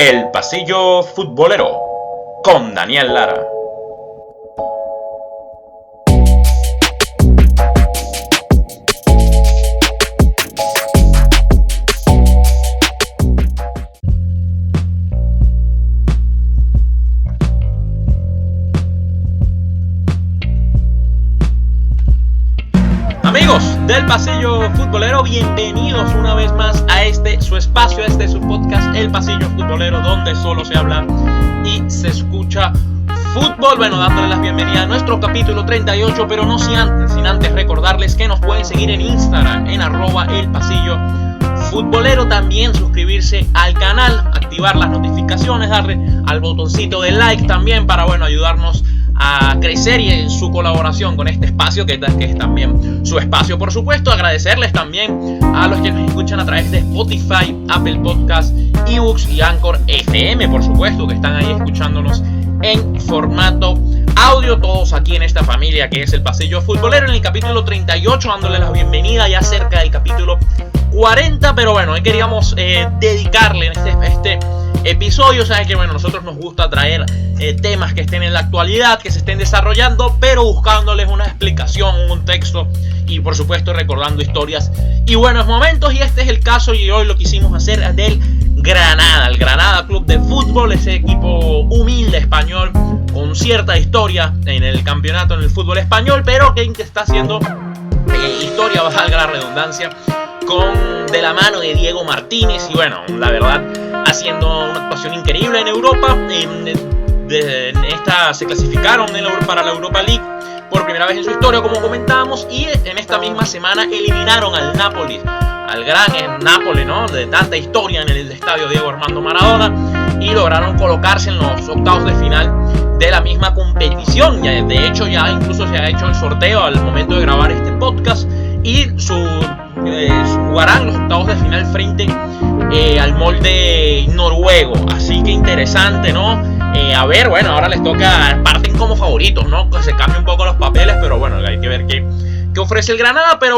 El Pasillo Futbolero con Daniel Lara. Amigos del Pasillo Futbolero, bienvenidos una vez más a su espacio, su podcast, El Pasillo Futbolero, donde solo se habla y se escucha fútbol. Bueno, dándole las bienvenidas a nuestro capítulo 38, pero no sin antes recordarles que nos pueden seguir en Instagram, en @elpasillofutbolero, también suscribirse al canal, activar las notificaciones, darle al botoncito de like también para, ayudarnos a crecer y en su colaboración con este espacio que es también su espacio. Por supuesto, agradecerles también a los que nos escuchan a través de Spotify, Apple Podcasts, eBooks y Anchor FM, por supuesto, que están ahí escuchándonos en formato audio, todos aquí en esta familia que es el Pasillo Futbolero, en el capítulo 38, dándole la bienvenida ya cerca del capítulo 40, pero hoy queríamos dedicarle en este episodio, sabes que nosotros nos gusta traer temas que estén en la actualidad, que se estén desarrollando, pero buscándoles una explicación, un contexto y por supuesto recordando historias y buenos momentos, y este es el caso, y hoy lo quisimos hacer del Granada, el Granada Club de Fútbol, ese equipo humilde español con cierta historia en el campeonato, en el fútbol español, pero que está haciendo historia, valga la redundancia, de la mano de Diego Martínez, y la verdad haciendo una actuación increíble en Europa. En esta se clasificaron para la Europa League por primera vez en su historia, como comentábamos, y en esta misma semana eliminaron al Napoli, al gran Napoli, ¿no?, de tanta historia en el estadio Diego Armando Maradona, y lograron colocarse en los octavos de final de la misma competición. De hecho, ya incluso se ha hecho el sorteo al momento de grabar este podcast, y jugarán los octavos de final frente al molde noruego. Así que interesante, ¿no? Ahora les toca, parten como favoritos, ¿no? Que se cambien un poco los papeles, pero hay que ver qué ofrece el Granada. Pero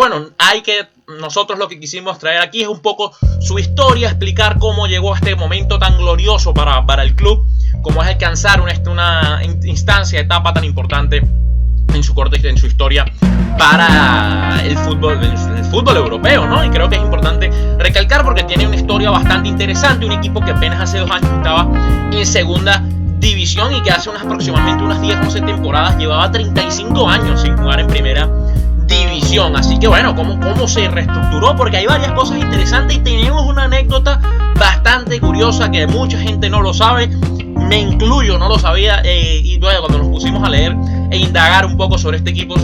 nosotros lo que quisimos traer aquí es un poco su historia, explicar cómo llegó a este momento tan glorioso para el club, cómo es alcanzar una instancia, etapa tan importante en su historia para el fútbol europeo, ¿no? Y creo que es importante recalcar porque tiene una historia bastante interesante, un equipo que apenas hace 2 años estaba en segunda división y que hace aproximadamente unas 10 o 11 temporadas llevaba 35 años sin jugar en primera división. Así que cómo se reestructuró, porque hay varias cosas interesantes y tenemos una anécdota bastante curiosa que mucha gente no lo sabe, me incluyo, no lo sabía, y cuando nos pusimos a leer e indagar un poco sobre este equipo,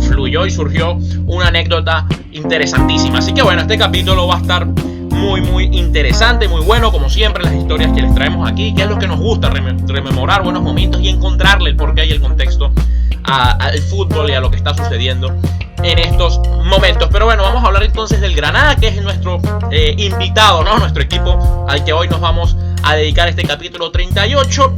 fluyó y surgió una anécdota interesantísima. Así que este capítulo va a estar muy muy interesante, muy bueno, como siempre las historias que les traemos aquí, que es lo que nos gusta, rememorar buenos momentos y encontrarle el porqué y el contexto al fútbol y a lo que está sucediendo en estos momentos. Pero vamos a hablar entonces del Granada, que es nuestro invitado, ¿no? Nuestro equipo al que hoy nos vamos a dedicar este capítulo 38.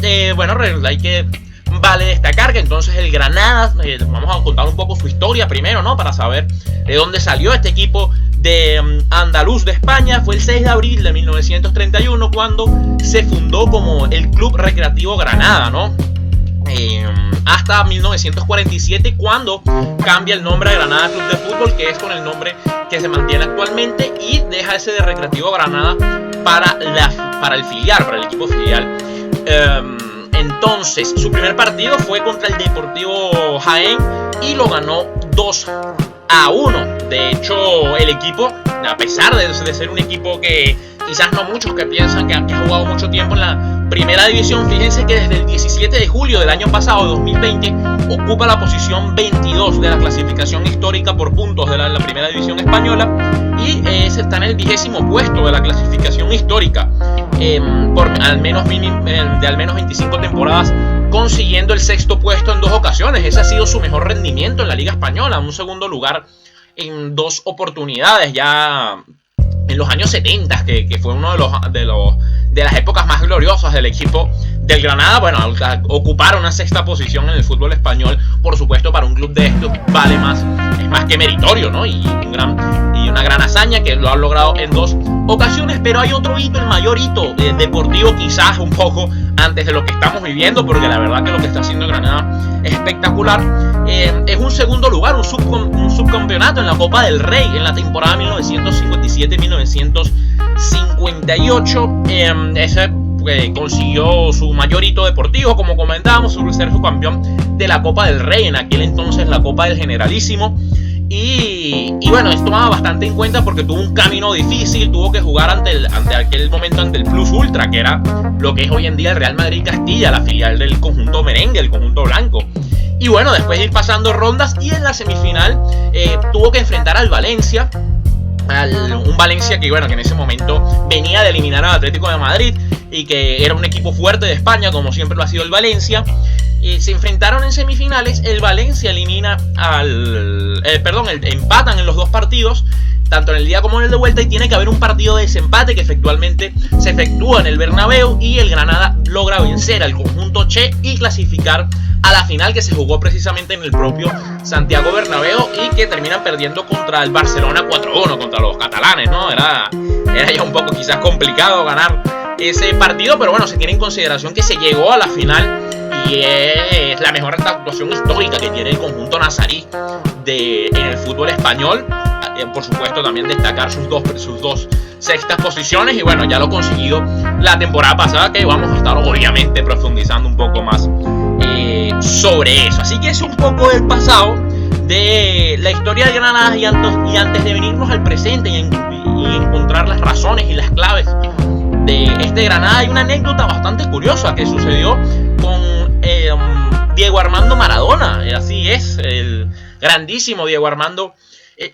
Vale destacar que entonces el Granada, vamos a contar un poco su historia primero, ¿no? Para saber de dónde salió este equipo de andaluz de España. Fue el 6 de abril de 1931 cuando se fundó como el Club Recreativo Granada, ¿no? Hasta 1947 cuando cambia el nombre a Granada Club de Fútbol, que es con el nombre que se mantiene actualmente, y deja ese de Recreativo Granada para el filial, para el equipo filial. Entonces su primer partido fue contra el Deportivo Jaén y lo ganó 2-1. De hecho, el equipo, a pesar de ser un equipo que quizás no muchos que piensan que ha jugado mucho tiempo en la primera división, fíjense que desde el 17 de julio del año pasado, de 2020, ocupa la posición 22 de la clasificación histórica por puntos de la primera división española, y está en el 20º puesto de la clasificación histórica, por al menos 25 temporadas, consiguiendo el 6º puesto en 2 ocasiones. Ese ha sido su mejor rendimiento en la Liga Española, un segundo lugar en 2 oportunidades, ya en los años 70, que fue uno de las épocas más gloriosas del equipo del Granada. Al ocupar una 6ª posición en el fútbol español, por supuesto para un club de estos es más que meritorio, ¿no? Y una gran hazaña que lo han logrado en 2 ocasiones, pero hay otro hito, el mayor hito deportivo, quizás un poco antes de lo que estamos viviendo, porque la verdad que lo que está haciendo Granada es espectacular. Es un segundo lugar, un subcampeonato en la Copa del Rey en la temporada 1957-1958. Ese consiguió su mayor hito deportivo, como comentábamos, sobre ser su campeón de la Copa del Rey, en aquel entonces la Copa del Generalísimo. Y bueno, esto tomaba bastante en cuenta porque tuvo un camino difícil, tuvo que jugar ante aquel momento ante el Plus Ultra, que era lo que es hoy en día el Real Madrid Castilla, la filial del conjunto merengue, el conjunto blanco. Y bueno, después de ir pasando rondas, y en la semifinal tuvo que enfrentar al Valencia, un Valencia que bueno, que en ese momento venía de eliminar al Atlético de Madrid y que era un equipo fuerte de España, como siempre lo ha sido el Valencia. Se enfrentaron en semifinales, el Valencia elimina empatan en los 2 partidos, tanto en el día como en el de vuelta, y tiene que haber un partido de desempate que efectivamente se efectúa en el Bernabéu, y el Granada logra vencer al conjunto Che y clasificar a la final, que se jugó precisamente en el propio Santiago Bernabéu, y que terminan perdiendo contra el Barcelona 4-1, contra los catalanes, ¿no? Era ya un poco quizás complicado ganar ese partido, pero bueno, se tiene en consideración que se llegó a la final y es la mejor actuación histórica que tiene el conjunto nazarí en el fútbol español. Por supuesto, también destacar sus dos sextas posiciones, y bueno, ya lo conseguido la temporada pasada, que vamos a estar obviamente profundizando un poco más sobre eso. Así que es un poco del pasado de la historia de Granada, y antes de venirnos al presente y encontrar las razones y las claves de este Granada, hay una anécdota bastante curiosa que sucedió con Diego Armando Maradona. Así es, el grandísimo Diego Armando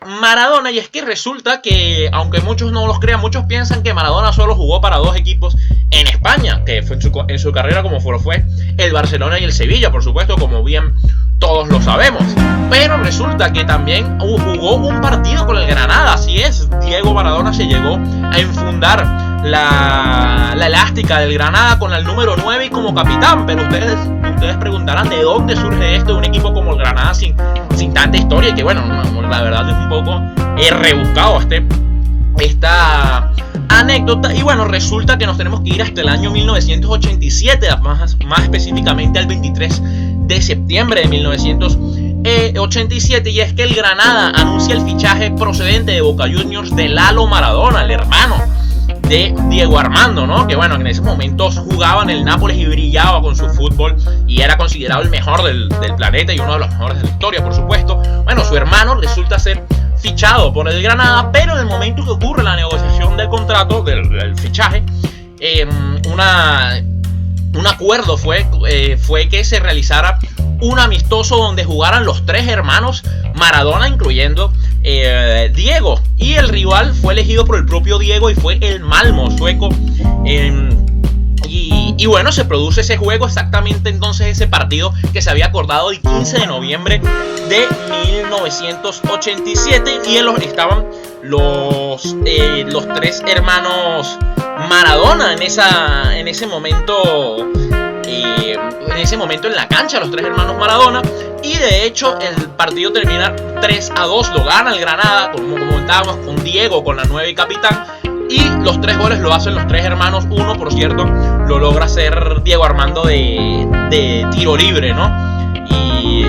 Maradona. Y es que resulta que, aunque muchos no los crean, muchos piensan que Maradona solo jugó para 2 equipos en España, que fue en su carrera, como fue el Barcelona y el Sevilla, por supuesto, como bien todos lo sabemos. Pero resulta que también jugó un partido con el Granada. Así es, Diego Maradona se llegó a enfundar la elástica del Granada con el número 9 y como capitán. Pero ustedes preguntarán de dónde surge esto de un equipo como el Granada sin tanta historia, y que bueno, la verdad es un poco rebuscado esta anécdota. Y bueno, resulta que nos tenemos que ir hasta el año 1987, más específicamente al 23 de septiembre de 1987, y es que el Granada anuncia el fichaje procedente de Boca Juniors de Lalo Maradona, el hermano de Diego Armando, ¿no? Que bueno, en ese momento jugaba en el Nápoles y brillaba con su fútbol y era considerado el mejor del planeta y uno de los mejores de la historia, por supuesto. Bueno, su hermano resulta ser fichado por el Granada, pero en el momento que ocurre la negociación del contrato, del fichaje, un acuerdo fue que se realizara un amistoso donde jugaran los 3 hermanos Maradona, incluyendo Diego, y el rival fue elegido por el propio Diego y fue el Malmo sueco. Y bueno, se produce ese juego, exactamente entonces ese partido que se había acordado el 15 de noviembre de 1987, y estaban los 3 hermanos Maradona en ese momento en la cancha, los 3 hermanos Maradona. Y de hecho el partido termina 3-2, lo gana el Granada, como comentábamos, con Diego con la 9 y capitán. Y los 3 goles lo hacen los 3 hermanos. Uno, por cierto, lo logra hacer Diego Armando de tiro libre, ¿no? Y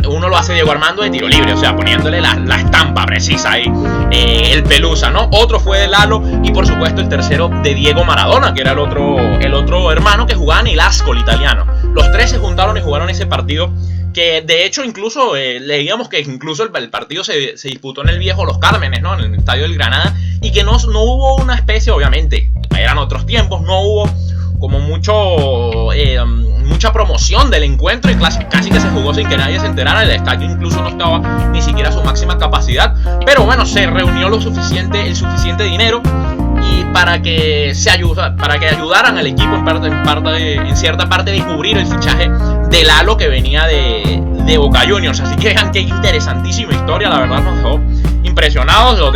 uno lo hace Diego Armando de tiro libre, o sea, poniéndole la estampa precisa ahí, el pelusa, ¿no? Otro fue de Lalo, y por supuesto el tercero de Diego Maradona, que era el otro hermano que jugaba en el Ascoli italiano. Los 3 se juntaron y jugaron ese partido, que de hecho incluso leíamos que incluso el partido se disputó en el viejo Los Cármenes, ¿no? En el estadio del Granada, y que no hubo una especie, obviamente, eran otros tiempos, no hubo como mucha promoción del encuentro, y casi que se jugó sin que nadie se enterara. El estadio incluso no estaba ni siquiera a su máxima capacidad, pero bueno, se reunió el suficiente dinero y para que ayudaran al equipo en cierta parte de cubrir el fichaje de Lalo, que venía de Boca Juniors. Así que vean qué interesantísima historia, la verdad nos dejó impresionados, no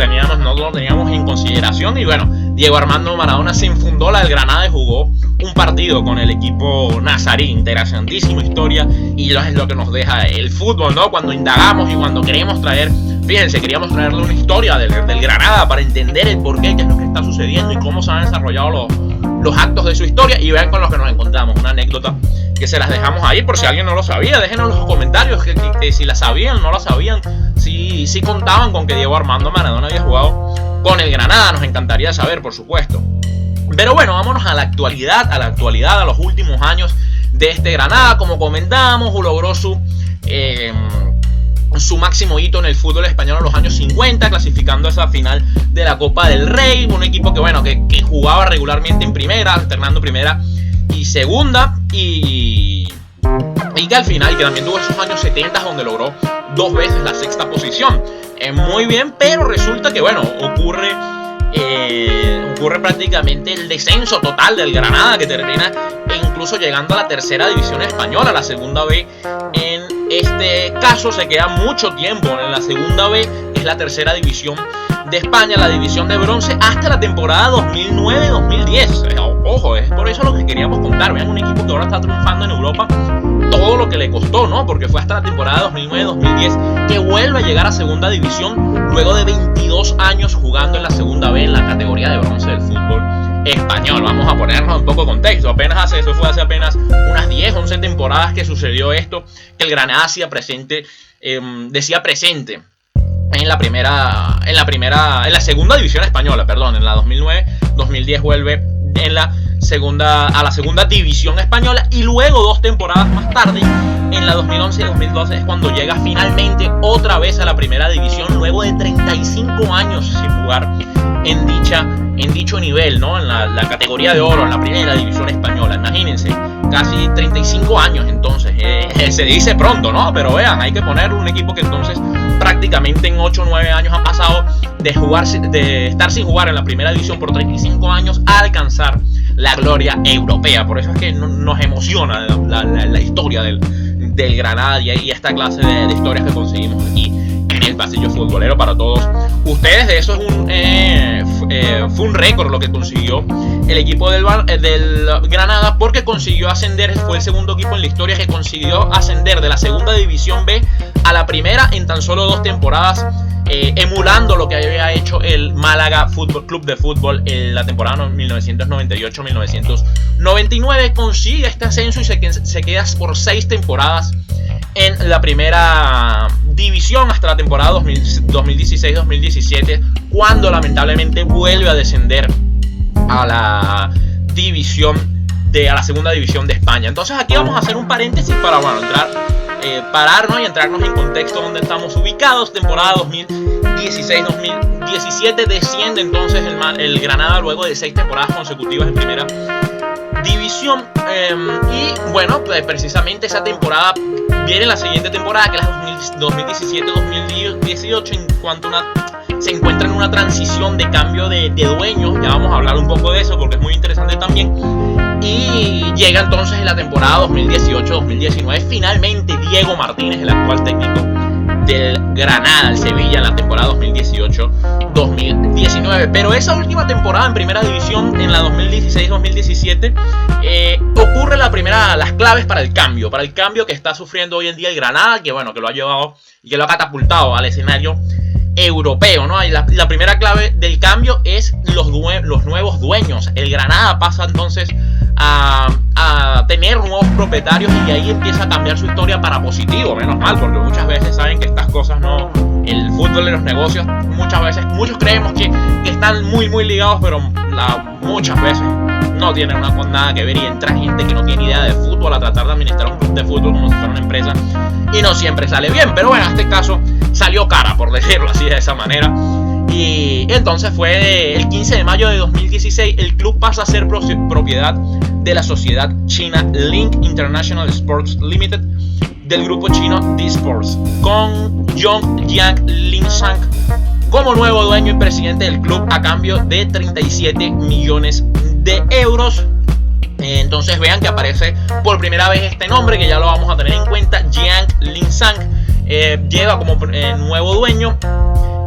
lo teníamos en consideración. Y bueno, Diego Armando Maradona se infundó la del Granada y jugó un partido con el equipo nazarí. Interesantísima historia, y es lo que nos deja el fútbol, ¿no? Cuando indagamos y cuando queremos traer, fíjense, queríamos traerle una historia del Granada para entender el porqué, qué es lo que está sucediendo y cómo se han desarrollado los actos de su historia, y vean con los que nos encontramos. Una anécdota que se las dejamos ahí por si alguien no lo sabía. Déjenos en los comentarios que si la sabían, no la sabían, si contaban con que Diego Armando Maradona había jugado con el Granada. Nos encantaría saber, por supuesto. Pero bueno, vámonos a la actualidad, a los últimos años de este Granada. Como comentábamos, logró su máximo hito en el fútbol español en los años 50, clasificando a esa final de la Copa del Rey. Un equipo que jugaba regularmente en primera, alternando primera y segunda, y que al final, que también tuvo esos años 70 donde logró 2 veces la 6ª posición. Muy bien, pero resulta que ocurre prácticamente el descenso total del Granada, que termina incluso llegando a la 3ª división española, la 2ª B. En este caso se queda mucho tiempo en la 2ª B, que es la 3ª división de España, la división de bronce, hasta la temporada 2009-2010. Ojo, es por eso lo que queríamos contar. Vean, un equipo que ahora está triunfando en Europa, todo lo que le costó, ¿no? Porque fue hasta la temporada 2009-2010 que vuelve a llegar a 2ª división luego de 22 años jugando en la 2ª B, en la categoría de bronce del fútbol español. Vamos a ponernos un poco de contexto. Eso fue hace apenas unas 10, 11 temporadas que sucedió esto, que el Granada decía presente en la 2ª división española, perdón. En la 2009-2010 vuelve a la 2ª división española, y luego 2 temporadas más tarde, en la 2011 y 2012, es cuando llega finalmente otra vez a la 1ª división, luego de 35 años sin jugar en dicho nivel, ¿no? En la categoría de oro, en la 1ª división española. Imagínense, casi 35 años. Entonces se dice pronto, ¿no? Pero vean, hay que poner un equipo que entonces prácticamente en 8 o 9 años ha pasado de estar sin jugar en la 1ª división por 35 años a alcanzar la gloria europea. Por eso es que nos emociona la historia del Granada, y esta clase de historias que conseguimos aquí en el pasillo futbolero para todos ustedes. De eso fue un récord lo que consiguió el equipo del Granada, porque consiguió ascender. Fue el 2º equipo en la historia que consiguió ascender de la 2ª división B a la 1ª en tan solo 2 temporadas, emulando lo que había hecho el Málaga Club de Fútbol en la temporada 1998-1999. Consigue este ascenso y se queda por 6 temporadas en la 1ª división hasta la temporada 2016-2017, cuando lamentablemente vuelve a descender a la 2ª división de España. Entonces aquí vamos a hacer un paréntesis para pararnos y entrarnos en contexto donde estamos ubicados. Temporada 2016-2017 desciende entonces el Granada luego de 6 temporadas consecutivas en 1ª división, y precisamente esa temporada viene la siguiente temporada, que es la 2017-2018, se encuentra en una transición de cambio de dueños. Ya vamos a hablar un poco de eso porque es muy interesante también. Y llega entonces en la temporada 2018-2019 finalmente Diego Martínez, el actual técnico del Granada, el Sevilla, en la temporada 2018-2019. Pero esa última temporada en 1ª división, en la 2016-2017, ocurre las claves para el cambio que está sufriendo hoy en día el Granada, que lo ha llevado y que lo ha catapultado al escenario europeo, ¿no? Y la primera clave del cambio es los nuevos dueños. El Granada pasa entonces a tener nuevos propietarios, y ahí empieza a cambiar su historia para positivo. Menos mal, porque muchas veces saben que estas cosas no, el fútbol y los negocios, muchos creemos que están muy muy ligados, pero muchas veces no tienen nada que ver, y entra gente que no tiene idea de fútbol a tratar de administrar un club de fútbol como si fuera una empresa, y no siempre sale bien. Pero en este caso salió cara, por decirlo así, de esa manera. Y entonces fue el 15 de mayo de 2016, el club pasa a ser propiedad de la sociedad china Link International Sports Limited, del grupo chino D-Sports, con Zhongyang Linsang como nuevo dueño y presidente del club, a cambio de 37 millones de euros. Entonces vean que aparece por primera vez este nombre, que ya lo vamos a tener en cuenta. Jiang Linsang lleva como nuevo dueño,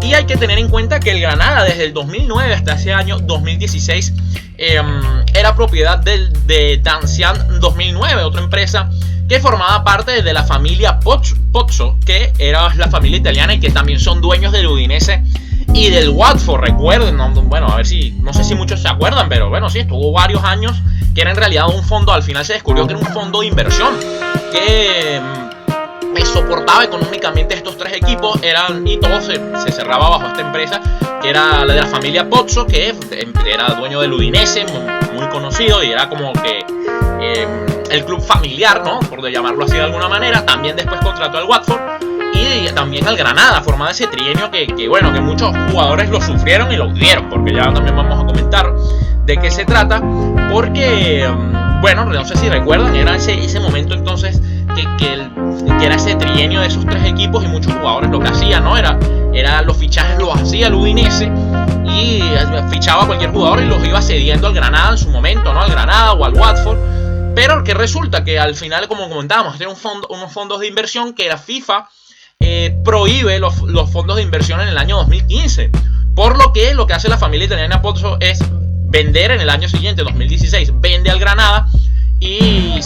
Y hay que tener en cuenta que el Granada desde el 2009 hasta ese año 2016 era propiedad de Dancian 2009, otra empresa que formaba parte de la familia Pozzo, que era la familia italiana y que también son dueños del Udinese y del Watford. Recuerden, bueno, a ver si, no sé si muchos se acuerdan, pero bueno, sí, estuvo varios años que era en realidad un fondo. Al final se descubrió que era un fondo de inversión que soportaba económicamente estos tres equipos, y todo se cerraba bajo esta empresa que era la de la familia Pozzo, que era dueño del Udinese, muy conocido, y era como que el club familiar, ¿no?, por llamarlo así de alguna manera. También después contrató al Watford y también al Granada, formaba ese trienio que muchos jugadores lo sufrieron y lo vieron, porque ya también vamos a comentar de qué se trata, porque bueno, no sé si recuerdan, era ese momento entonces que era ese trienio de esos tres equipos, y muchos jugadores lo que hacían, ¿no?, era los fichajes los hacía el Udinese y fichaba a cualquier jugador y los iba cediendo al Granada en su momento, ¿no?, al Granada o al Watford. Pero que resulta que al final, como comentábamos, tiene unos fondos de inversión que la FIFA prohíbe los fondos de inversión en el año 2015. Por lo que hace la familia italiana Pozzo es vender en el año siguiente, 2016, vende al Granada y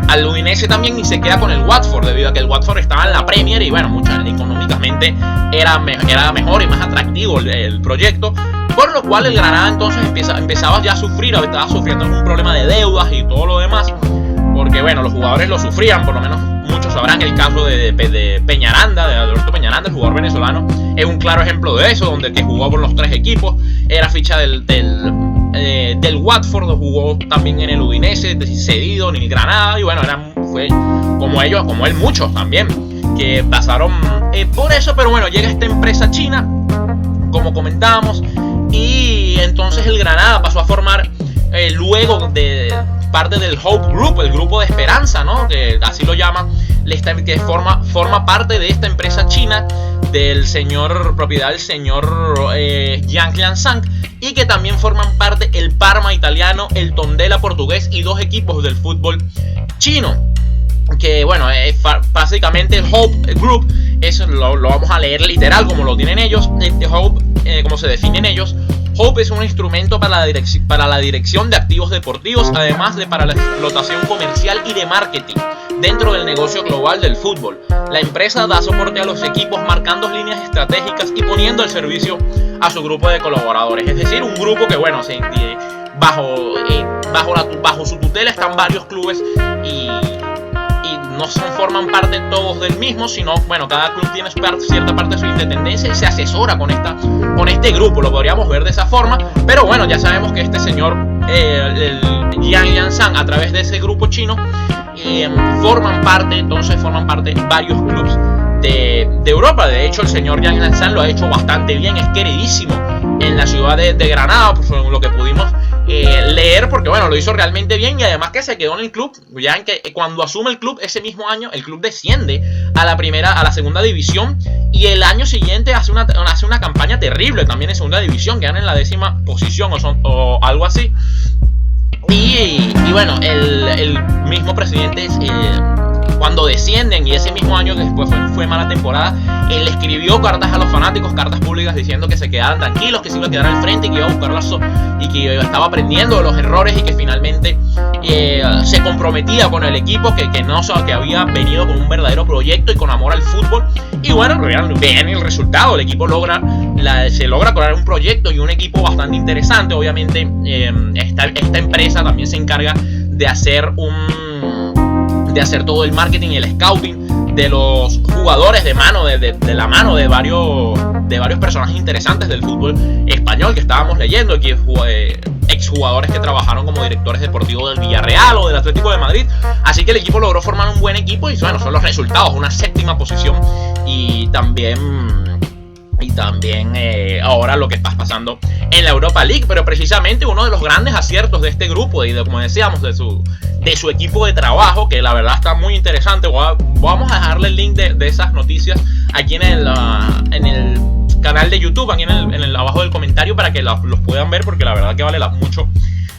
al Udinese también, y se queda con el Watford, debido a que el Watford estaba en la Premier y bueno, económicamente era mejor y más atractivo el proyecto. Por lo cual el Granada entonces empezaba ya a sufrir, estaba sufriendo algún problema de deudas y todo lo demás, porque bueno, los jugadores lo sufrían. Por lo menos muchos sabrán el caso de Peñaranda, de Alberto Peñaranda, el jugador venezolano, es un claro ejemplo de eso, donde el que jugó por los tres equipos era ficha del Watford, jugó también en el Udinese, cedido en el Granada, y bueno, fue como él, muchos también que pasaron por eso. Pero bueno, llega esta empresa china, como comentábamos, y entonces el Granada pasó a formar luego de parte del Hope Group, el grupo de esperanza, ¿no?, que así lo llaman, que forma parte de esta empresa china propiedad del señor Yang Liansang, y que también forman parte el Parma italiano, el Tondela portugués y dos equipos del fútbol chino. Que bueno, básicamente el Hope Group, eso lo vamos a leer literal como lo tienen ellos. Hope, como se definen ellos, Hope es un instrumento para la dirección de activos deportivos, además de para la explotación comercial y de marketing dentro del negocio global del fútbol. La empresa da soporte a los equipos marcando líneas estratégicas y poniendo al servicio a su grupo de colaboradores. Es decir, un grupo que bueno, bajo su tutela están varios clubes y no forman parte todos del mismo, sino bueno, cada club tiene cierta parte de su independencia y se asesora con este grupo, lo podríamos ver de esa forma. Pero bueno, ya sabemos que este señor el Yang Liansang, a través de ese grupo chino, forman parte varios clubes de Europa. De hecho, el señor Yang Liansang lo ha hecho bastante bien, es queridísimo en la ciudad de Granada, por lo que pudimos leer, porque bueno, lo hizo realmente bien, y además que se quedó en el club. Ya en que cuando asume el club, ese mismo año el club desciende a la segunda división, y el año siguiente hace una campaña terrible también en segunda división, quedan en la 10ª posición o algo así. Y bueno, el mismo presidente cuando descienden, y ese mismo año que después fue mala temporada, él escribió cartas a los fanáticos, cartas públicas, diciendo que se quedaran tranquilos, que se iba a quedar al frente y que iba a buscar y que estaba aprendiendo de los errores, y que finalmente se comprometía con el equipo, que había venido con un verdadero proyecto y con amor al fútbol. Y bueno, vean el resultado, el equipo se logra crear un proyecto y un equipo bastante interesante. Obviamente esta empresa también se encarga de hacer todo el marketing y el scouting de los jugadores de la mano de varios personajes interesantes del fútbol español que estábamos leyendo, aquí exjugadores que trabajaron como directores deportivos del Villarreal o del Atlético de Madrid. Así que el equipo logró formar un buen equipo, y bueno, son los resultados, una 7ª posición, y también ahora lo que está pasando en la Europa League. Pero precisamente uno de los grandes aciertos de este grupo, y como decíamos, de su equipo de trabajo, que la verdad está muy interesante. Vamos a dejarle el link de esas noticias aquí en el canal de YouTube, aquí abajo del comentario, para que los puedan ver, porque la verdad que vale mucho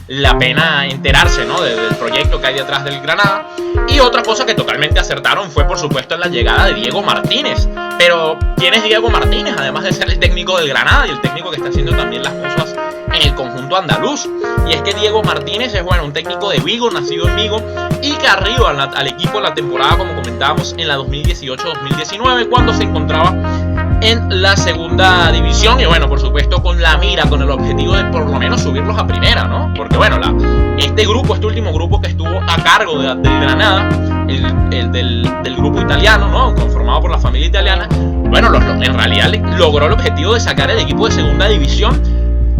la pena enterarse, ¿no? del proyecto que hay detrás del Granada. Y otra cosa que totalmente acertaron fue, por supuesto, en la llegada de Diego Martínez. Pero, ¿quién es Diego Martínez? Además de ser el técnico del Granada y el técnico que está haciendo también las cosas en el conjunto andaluz. Y es que Diego Martínez es, bueno, un técnico de Vigo, nacido en Vigo, y que arriba al equipo en la temporada, como comentábamos, en la 2018-2019, cuando se encontraba en la segunda división. Y bueno, por supuesto, con la mira, con el objetivo de por lo menos subirlos a primera, ¿no? Porque bueno, este último grupo que estuvo a cargo del Granada, del grupo italiano, ¿no? Conformado por la familia italiana, bueno, en realidad logró el objetivo de sacar el equipo de segunda división,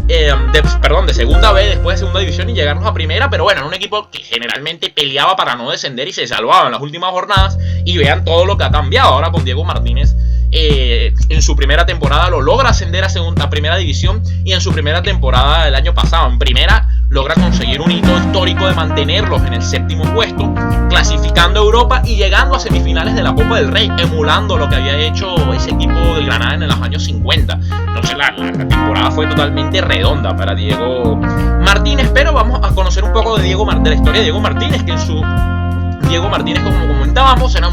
de segunda B después de segunda división y llegarnos a primera. Pero bueno, era un equipo que generalmente peleaba para no descender y se salvaba en las últimas jornadas. Y vean todo lo que ha cambiado ahora con Diego Martínez. En su primera temporada lo logra ascender a primera división, y en su primera temporada del año pasado en primera logra conseguir un hito histórico de mantenerlos en el 7º puesto, clasificando a Europa y llegando a semifinales de la Copa del Rey, emulando lo que había hecho ese equipo del Granada en los años 50. Entonces la temporada fue totalmente redonda para Diego Martínez. Pero vamos a conocer un poco de la historia de Diego Martínez, que Diego Martínez, como comentábamos, era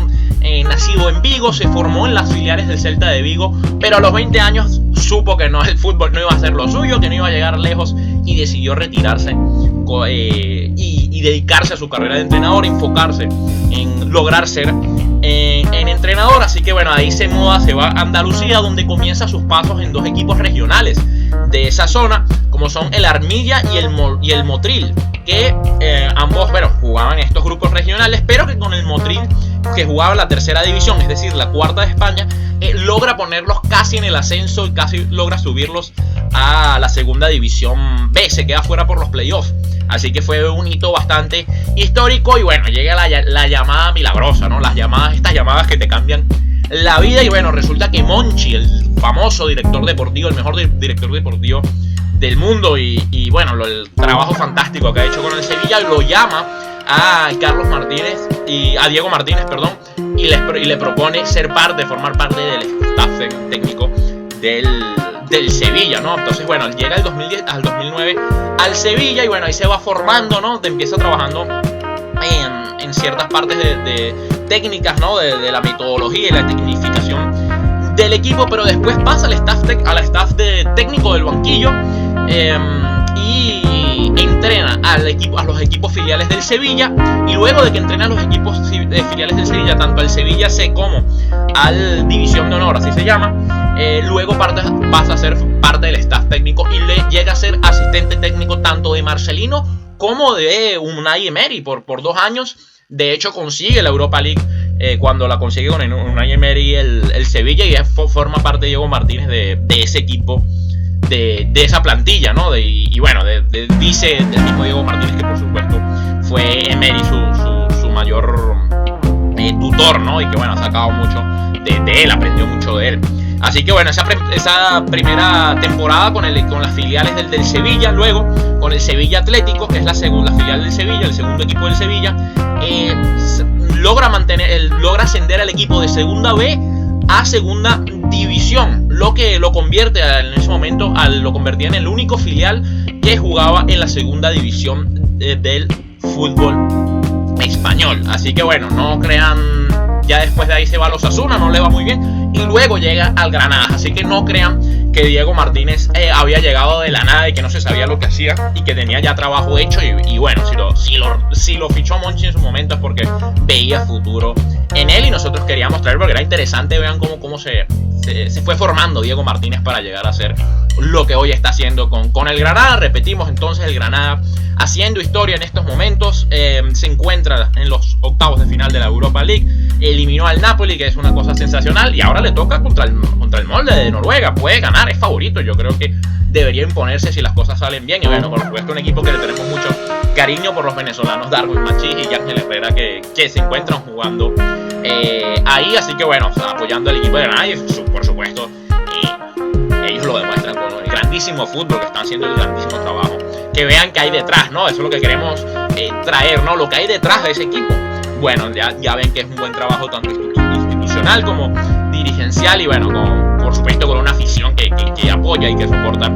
nacido en Vigo, se formó en las filiales del Celta de Vigo, pero a los 20 años supo que el fútbol no iba a ser lo suyo, que no iba a llegar lejos, y decidió retirarse y dedicarse a su carrera de entrenador, enfocarse en lograr ser en entrenador. Así que bueno, ahí se va a Andalucía, donde comienza sus pasos en 2 equipos regionales de esa zona, como son el Armilla y el Motril, que ambos, bueno, jugaban estos grupos regionales, pero que con el Motril, que jugaba en la tercera división, es decir, la cuarta de España, logra ponerlos casi en el ascenso y casi logra subirlos a la segunda división B. Se queda fuera por los playoffs. Así que fue un hito bastante histórico. Y bueno, llega la llamada milagrosa, ¿no? Estas llamadas que te cambian la vida. Y bueno, resulta que Monchi, el famoso director deportivo, el mejor director deportivo del mundo, y bueno, el trabajo fantástico que ha hecho con el Sevilla, lo llama a Carlos Martínez y a Diego Martínez, y le propone formar parte del staff técnico del Sevilla, ¿no? Entonces, bueno, llega al 2009 al Sevilla, y bueno, ahí se va formando, ¿no? Te empieza trabajando en ciertas partes de técnicas, ¿no? De la metodología y la tecnificación del equipo, pero después pasa al staff de técnico del banquillo, y entrena a los equipos filiales del Sevilla. Y luego de que entrena a los equipos filiales del Sevilla, tanto al Sevilla C como al División de Honor, así se llama, luego pasa a ser parte del staff técnico y llega a ser asistente técnico tanto de Marcelino como de Unai Emery por 2 años. De hecho, consigue la Europa League cuando la consigue con Unai Emery el Sevilla, y forma parte de Diego Martínez de ese equipo, de esa plantilla, ¿no? Y bueno, dice el mismo Diego Martínez que por supuesto fue Emery su mayor tutor, ¿no? Y que bueno, ha sacado mucho de él, aprendió mucho de él. Así que bueno, esa primera temporada con las filiales del Sevilla, luego con el Sevilla Atlético, que es la segunda filial del Sevilla, el segundo equipo del Sevilla, logra ascender al equipo de segunda B a segunda división, lo que lo convierte en ese momento, lo convertía en el único filial que jugaba en la segunda división del fútbol español. Así que bueno, no crean, ya después de ahí se va a los Osasuna, no le va muy bien, y luego llega al Granada. Así que no crean que Diego Martínez había llegado de la nada y que no se sabía lo que hacía y que tenía ya trabajo hecho. Y bueno, si lo fichó Monchi en su momento es porque veía futuro en él, y nosotros queríamos traer porque era interesante. Vean cómo se fue formando Diego Martínez para llegar a ser lo que hoy está haciendo con el Granada. Repetimos entonces, el Granada haciendo historia en estos momentos, se encuentra en los octavos de final de la Europa League, eliminó al Napoli, que es una cosa sensacional, y ahora le toca contra el Molde de Noruega. Puede ganar, es favorito, yo creo que debería imponerse si las cosas salen bien. Y bueno, por supuesto, un equipo que le tenemos mucho cariño por los venezolanos Darwin Machís y Ángel Herrera, que se encuentran jugando ahí. Así que bueno, apoyando al equipo de Granada, y por supuesto ellos lo demuestran con el grandísimo fútbol que están haciendo, el grandísimo trabajo. Que vean qué hay detrás, ¿no? Eso es lo que queremos traer, ¿no? Lo que hay detrás de ese equipo. Bueno, ya ven que es un buen trabajo tanto institucional como dirigencial, y bueno, por supuesto con una afición que apoya apoya y que soporta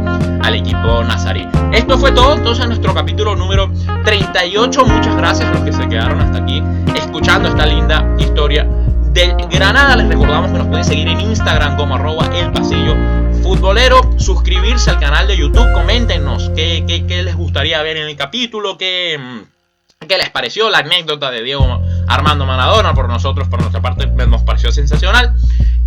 al equipo nazarí. Esto fue todo entonces en nuestro capítulo número 38. Muchas gracias a los que se quedaron hasta aquí escuchando esta linda historia del Granada. Les recordamos que nos pueden seguir en Instagram como @elpasillofutbolero, suscribirse al canal de YouTube, coméntenos qué les gustaría ver en el capítulo, qué les pareció la anécdota de Diego Armando Maradona. Por nuestra parte nos pareció sensacional.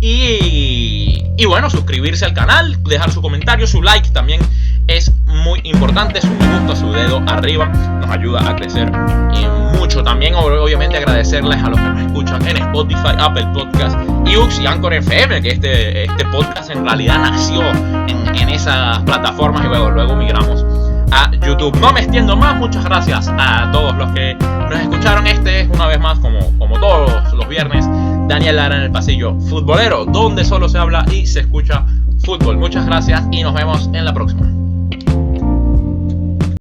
Y bueno, suscribirse al canal, dejar su comentario, su like también es muy importante, su me gusta, su dedo arriba, nos ayuda a crecer mucho. También obviamente agradecerles a los que nos escuchan en Spotify, Apple Podcast, iVoox y Anchor FM, que este podcast en realidad nació en esas plataformas y luego migramos a YouTube. No me extiendo más, muchas gracias a todos los que nos escucharon. Este es una vez más, como todos los viernes, Daniel Lara en el Pasillo Futbolero, donde solo se habla y se escucha fútbol. Muchas gracias y nos vemos en la próxima.